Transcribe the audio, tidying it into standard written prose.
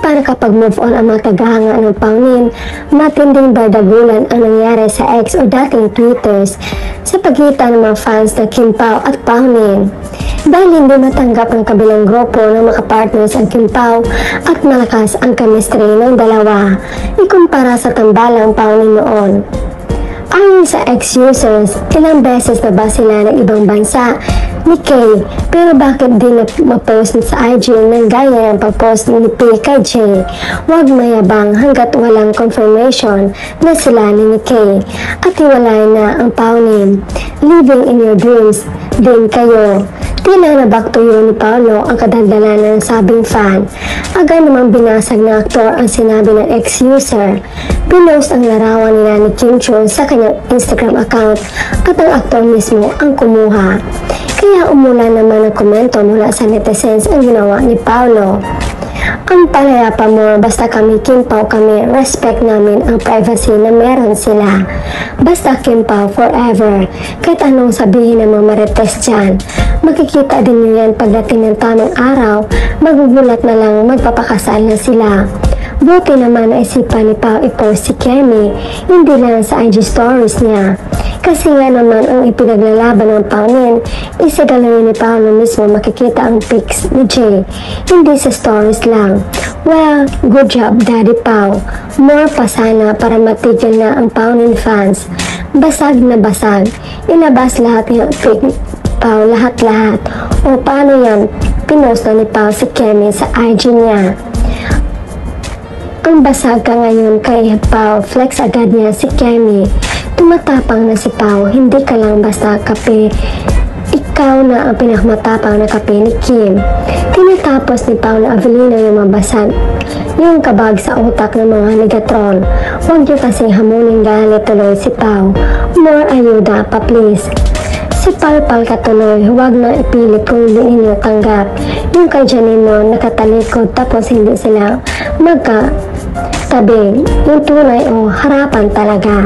para kapag move on ang mga tagahanga ng Paunin, matinding bardagulan ang nangyari sa ex o dating tweeters sa pagitan ng mga fans na Kim Pao at Paunin. Dahil hindi matanggap ng kabilang grupo ng mga partners ang Kim Pao at malakas ang chemistry ng dalawa, ikumpara sa tambalang Paunin noon. Ayon sa ex-users, ilang beses na ba sila ng ibang bansa ni Kay, pero bakit di na ma-post sa IG ng gaya ng pag-post ni P kay Jay? Huwag mayabang hanggat walang confirmation na sila ni Kay at hiwalay na ang Paunin. Living in your dreams din kayo. Tila na back to you ni Paolo ang kadaldalan ng sabing fan. Agad namang binasag na aktor ang sinabi ng ex-user. Pinost ang larawan nila ni Kim Chiu sa kanyang Instagram account at ang aktor mismo ang kumuha. Kaya umulan naman ng komento mula sa netizens ang ginawa ni Paolo. Ang palayapa mo, basta kami Kim Pao kami, respect namin ang privacy na meron sila. Basta Kim Pao forever, kahit anong sabihin ng mga marites dyan. Makikita din nyo yan pagdating ng tamang araw, magugulat na lang magpapakasal na sila. Buti naman na isipan ni Pao i-post si Kemi, hindi lang sa IG stories niya. Kasi nga naman ang ipinaglalaban ng Paunin, isagalawin ni Paolo mismo makikita ang pics ni Jay, hindi sa stories lang. Well, good job Daddy Pao. More pa sana para matigil na ang Paunin fans. Basag na basag, ilabas lahat ng pic Pao, lahat-lahat. O paano yan? Pinost na ni Pao si Kemi sa IG niya. Ang basag ka ngayon kay Pao, flex agad niya si Kemi. Tumatapang na si Pao, hindi ka lang basta kape. Ikaw na ang pinakamatapang na kape ni Kim. Tinatapos ni Pao na Avelino yung mabasag, yung kabag sa utak ng mga ligatron. Huwag niyo kasing hamunin galit tuloy si Pao. More ayuda pa please. Si Palpal ka tuloy, huwag na ipilit kung hindi ninyo tanggap. Yung kay Janino nakatalikod tapos hindi sila magkatabi. Yung tunay o harapan talaga.